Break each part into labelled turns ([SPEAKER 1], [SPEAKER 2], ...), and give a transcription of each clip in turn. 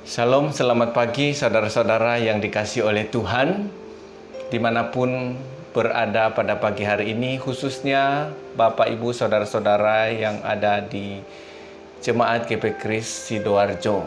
[SPEAKER 1] Shalom, selamat pagi saudara-saudara yang dikasihi oleh Tuhan dimanapun berada pada pagi hari ini, khususnya Bapak Ibu saudara-saudara yang ada di Jemaat GP Kris Sidoarjo.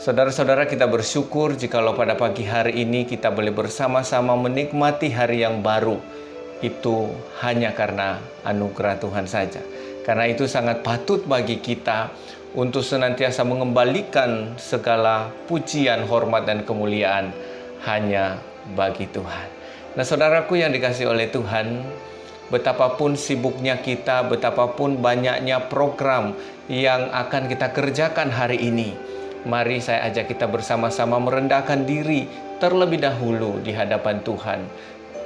[SPEAKER 1] Saudara-saudara, kita bersyukur jikalau pada pagi hari ini kita boleh bersama-sama menikmati hari yang baru. Itu hanya karena anugerah Tuhan saja. Karena itu sangat patut bagi kita untuk senantiasa mengembalikan segala pujian, hormat, dan kemuliaan hanya bagi Tuhan. Nah, saudaraku yang dikasihi oleh Tuhan, betapapun sibuknya kita, betapapun banyaknya program yang akan kita kerjakan hari ini, mari saya ajak kita bersama-sama merendahkan diri terlebih dahulu di hadapan Tuhan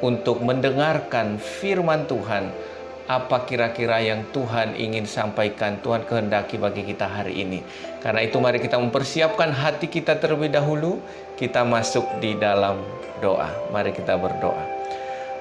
[SPEAKER 1] untuk mendengarkan firman Tuhan. Apa kira-kira yang Tuhan ingin sampaikan, Tuhan kehendaki bagi kita hari ini. Karena itu mari kita mempersiapkan hati kita terlebih dahulu. Kita masuk di dalam doa. Mari kita berdoa.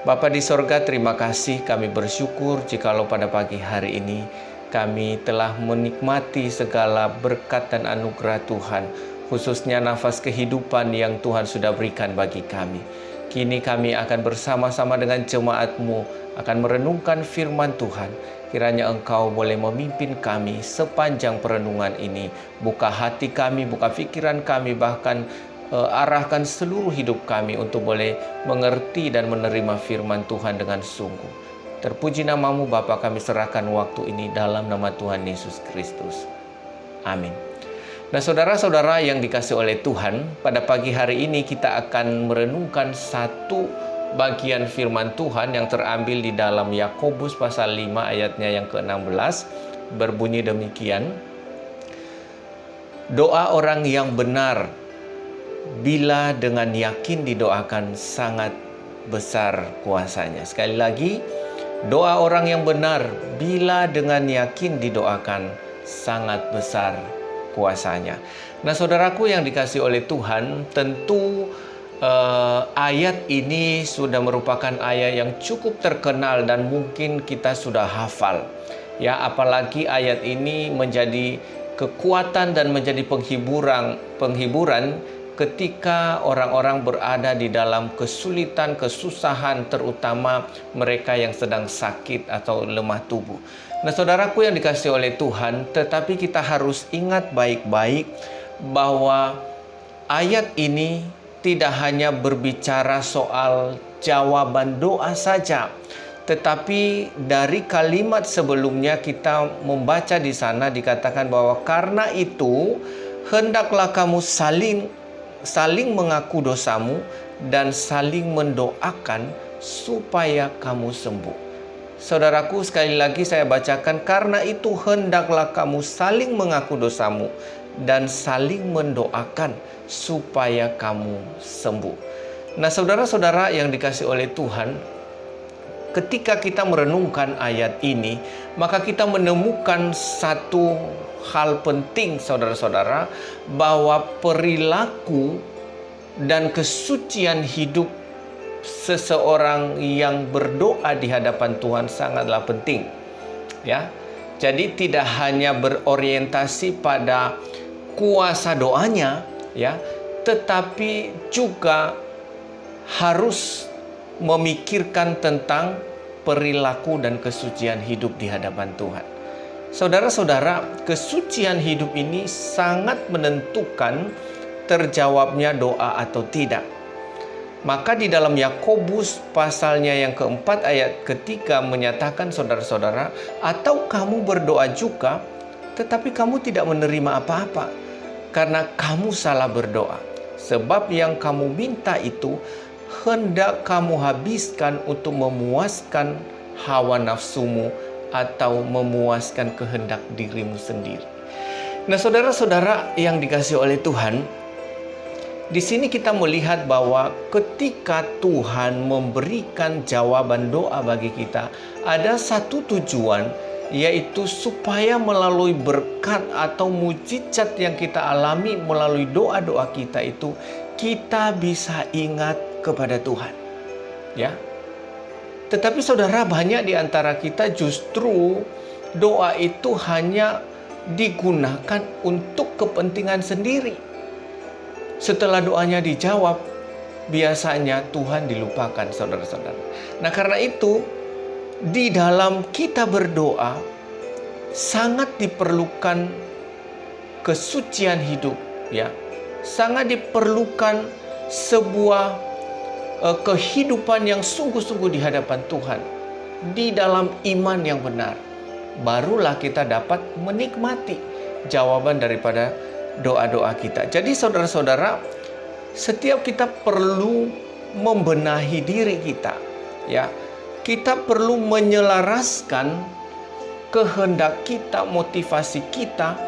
[SPEAKER 1] Bapa di sorga, terima kasih, kami bersyukur jikalau pada pagi hari ini kami telah menikmati segala berkat dan anugerah Tuhan, khususnya nafas kehidupan yang Tuhan sudah berikan bagi kami. Kini kami akan bersama-sama dengan jemaat-Mu akan merenungkan firman Tuhan. Kiranya Engkau boleh memimpin kami sepanjang perenungan ini. Buka hati kami, buka pikiran kami, bahkan arahkan seluruh hidup kami untuk boleh mengerti dan menerima firman Tuhan dengan sungguh. Terpuji namamu Bapa, kami serahkan waktu ini dalam nama Tuhan Yesus Kristus. Amin. Nah, saudara-saudara yang dikasihi oleh Tuhan, pada pagi hari ini kita akan merenungkan satu bagian firman Tuhan yang terambil di dalam Yakobus pasal 5 ayatnya yang ke-16, berbunyi demikian. Doa orang yang benar bila dengan yakin didoakan sangat besar kuasanya. Sekali lagi, doa orang yang benar bila dengan yakin didoakan sangat besar kuasanya. Nah, saudaraku yang dikasihi oleh Tuhan, tentu ayat ini sudah merupakan ayat yang cukup terkenal dan mungkin kita sudah hafal. Ya, apalagi ayat ini menjadi kekuatan dan menjadi penghiburan ketika orang-orang berada di dalam kesulitan, kesusahan, terutama mereka yang sedang sakit atau lemah tubuh. Nah, saudaraku yang dikasihi oleh Tuhan, tetapi kita harus ingat baik-baik bahwa ayat ini tidak hanya berbicara soal jawaban doa saja, tetapi dari kalimat sebelumnya kita membaca di sana dikatakan bahwa karena itu hendaklah kamu saling mengaku dosamu dan saling mendoakan supaya kamu sembuh. Saudaraku, sekali lagi saya bacakan, karena itu hendaklah kamu saling mengaku dosamu dan saling mendoakan supaya kamu sembuh. Nah, saudara-saudara yang dikasihi oleh Tuhan, ketika kita merenungkan ayat ini, maka kita menemukan satu hal penting, saudara-saudara, bahwa perilaku dan kesucian hidup seseorang yang berdoa di hadapan Tuhan sangatlah penting. Ya. Jadi tidak hanya berorientasi pada kuasa doanya, ya, tetapi juga harus memikirkan tentang perilaku dan kesucian hidup di hadapan Tuhan. Saudara-saudara, kesucian hidup ini sangat menentukan terjawabnya doa atau tidak. Maka di dalam Yakobus pasalnya yang keempat ayat ketiga menyatakan, saudara-saudara, atau kamu berdoa juga, tetapi kamu tidak menerima apa-apa, karena kamu salah berdoa. Sebab yang kamu minta itu hendak kamu habiskan untuk memuaskan hawa nafsumu atau memuaskan kehendak dirimu sendiri. Nah, saudara-saudara yang dikasihi oleh Tuhan, di sini kita melihat bahwa ketika Tuhan memberikan jawaban doa bagi kita, ada satu tujuan, yaitu supaya melalui berkat atau mujizat yang kita alami melalui doa-doa kita itu, kita bisa ingat kepada Tuhan. Ya. Tetapi saudara, banyak di antara kita justru doa itu hanya digunakan untuk kepentingan sendiri. Setelah doanya dijawab, biasanya Tuhan dilupakan, saudara-saudara. Nah, karena itu di dalam kita berdoa sangat diperlukan kesucian hidup, ya. Sangat diperlukan sebuah kehidupan yang sungguh-sungguh di hadapan Tuhan, di dalam iman yang benar. Barulah kita dapat menikmati jawaban daripada doa-doa kita. Jadi saudara-saudara, setiap kita perlu membenahi diri kita, ya. Kita perlu menyelaraskan kehendak kita, motivasi kita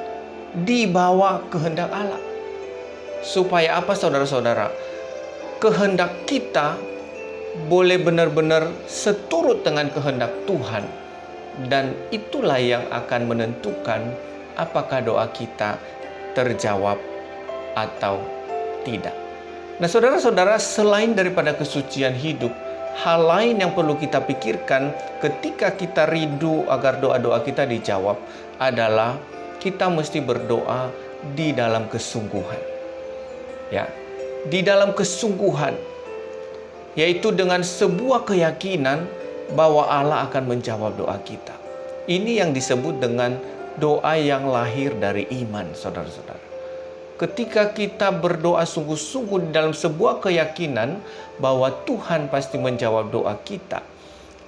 [SPEAKER 1] di bawah kehendak Allah. Supaya apa, saudara-saudara? Kehendak kita boleh benar-benar seturut dengan kehendak Tuhan. Dan itulah yang akan menentukan apakah doa kita terjawab atau tidak. Nah, saudara-saudara, selain daripada kesucian hidup, hal lain yang perlu kita pikirkan ketika kita rindu agar doa-doa kita dijawab adalah kita mesti berdoa di dalam kesungguhan. Ya, di dalam kesungguhan, yaitu dengan sebuah keyakinan bahwa Allah akan menjawab doa kita. Ini yang disebut dengan doa yang lahir dari iman, saudara-saudara. Ketika kita berdoa sungguh-sungguh di dalam sebuah keyakinan bahwa Tuhan pasti menjawab doa kita,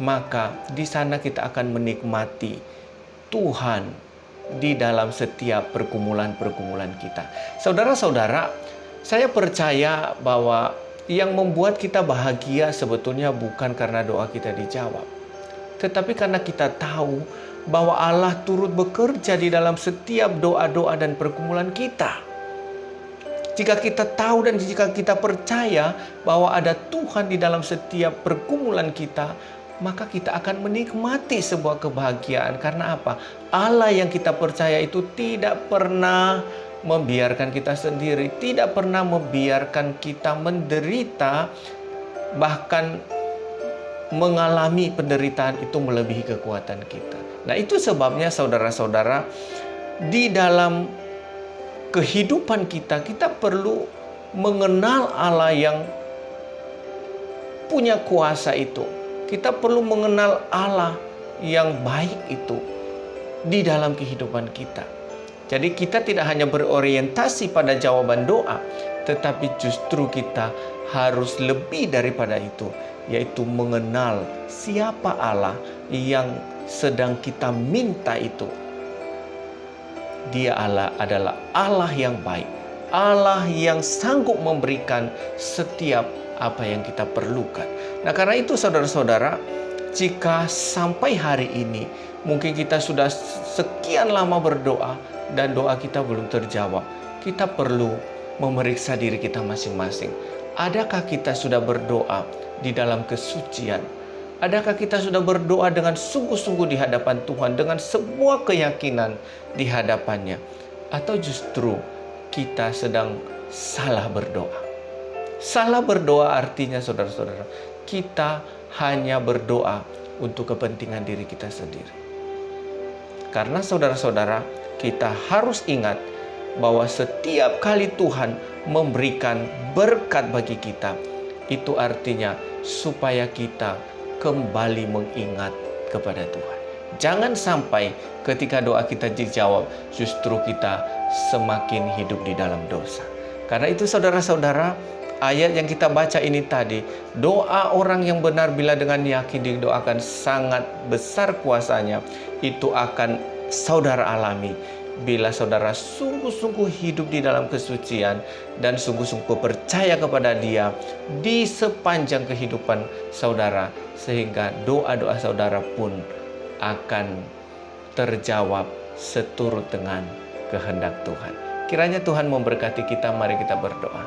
[SPEAKER 1] maka di sana kita akan menikmati Tuhan di dalam setiap pergumulan-pergumulan kita. Saudara-saudara, saya percaya bahwa yang membuat kita bahagia sebetulnya bukan karena doa kita dijawab, tetapi karena kita tahu bahwa Allah turut bekerja di dalam setiap doa-doa dan pergumulan kita. Jika kita tahu dan jika kita percaya bahwa ada Tuhan di dalam setiap pergumulan kita, maka kita akan menikmati sebuah kebahagiaan. Karena apa? Allah yang kita percaya itu tidak pernah membiarkan kita sendiri, tidak pernah membiarkan kita menderita, bahkan mengalami penderitaan itu melebihi kekuatan kita. Nah, itu sebabnya saudara-saudara, di dalam kehidupan kita, kita perlu mengenal Allah yang punya kuasa itu. Kita perlu mengenal Allah yang baik itu di dalam kehidupan kita. Jadi kita tidak hanya berorientasi pada jawaban doa, tetapi justru kita harus lebih daripada itu, yaitu mengenal siapa Allah yang sedang kita minta itu. Dia adalah Allah yang baik, Allah yang sanggup memberikan setiap apa yang kita perlukan. Nah, karena itu saudara-saudara, jika sampai hari ini mungkin kita sudah sekian lama berdoa dan doa kita belum terjawab, kita perlu memeriksa diri kita masing-masing. Adakah kita sudah berdoa di dalam kesucian? Adakah kita sudah berdoa dengan sungguh-sungguh di hadapan Tuhan, dengan sebuah keyakinan di hadapannya? Atau justru kita sedang salah berdoa? Salah berdoa artinya, saudara-saudara, kita hanya berdoa untuk kepentingan diri kita sendiri. Karena saudara-saudara, kita harus ingat bahwa setiap kali Tuhan memberikan berkat bagi kita, itu artinya supaya kita kembali mengingat kepada Tuhan. Jangan sampai ketika doa kita dijawab, justru kita semakin hidup di dalam dosa. Karena itu saudara-saudara, ayat yang kita baca ini tadi, doa orang yang benar bila dengan yakin didoakan sangat besar kuasanya, itu akan saudara alami bila saudara sungguh-sungguh hidup di dalam kesucian dan sungguh-sungguh percaya kepada Dia di sepanjang kehidupan saudara, sehingga doa-doa saudara pun akan terjawab seturut dengan kehendak Tuhan. Kiranya Tuhan memberkati kita. Mari kita berdoa.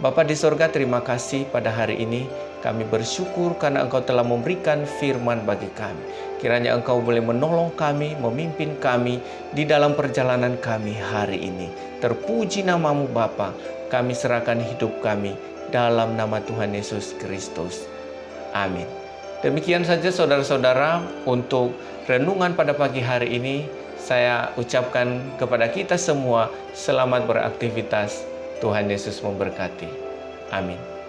[SPEAKER 1] Bapa di sorga, terima kasih pada hari ini. Kami bersyukur karena Engkau telah memberikan firman bagi kami. Kiranya Engkau boleh menolong kami, memimpin kami di dalam perjalanan kami hari ini. Terpuji namamu Bapa. Kami serahkan hidup kami dalam nama Tuhan Yesus Kristus. Amin. Demikian saja saudara-saudara untuk renungan pada pagi hari ini. Saya ucapkan kepada kita semua selamat beraktivitas. Tuhan Yesus memberkati. Amin.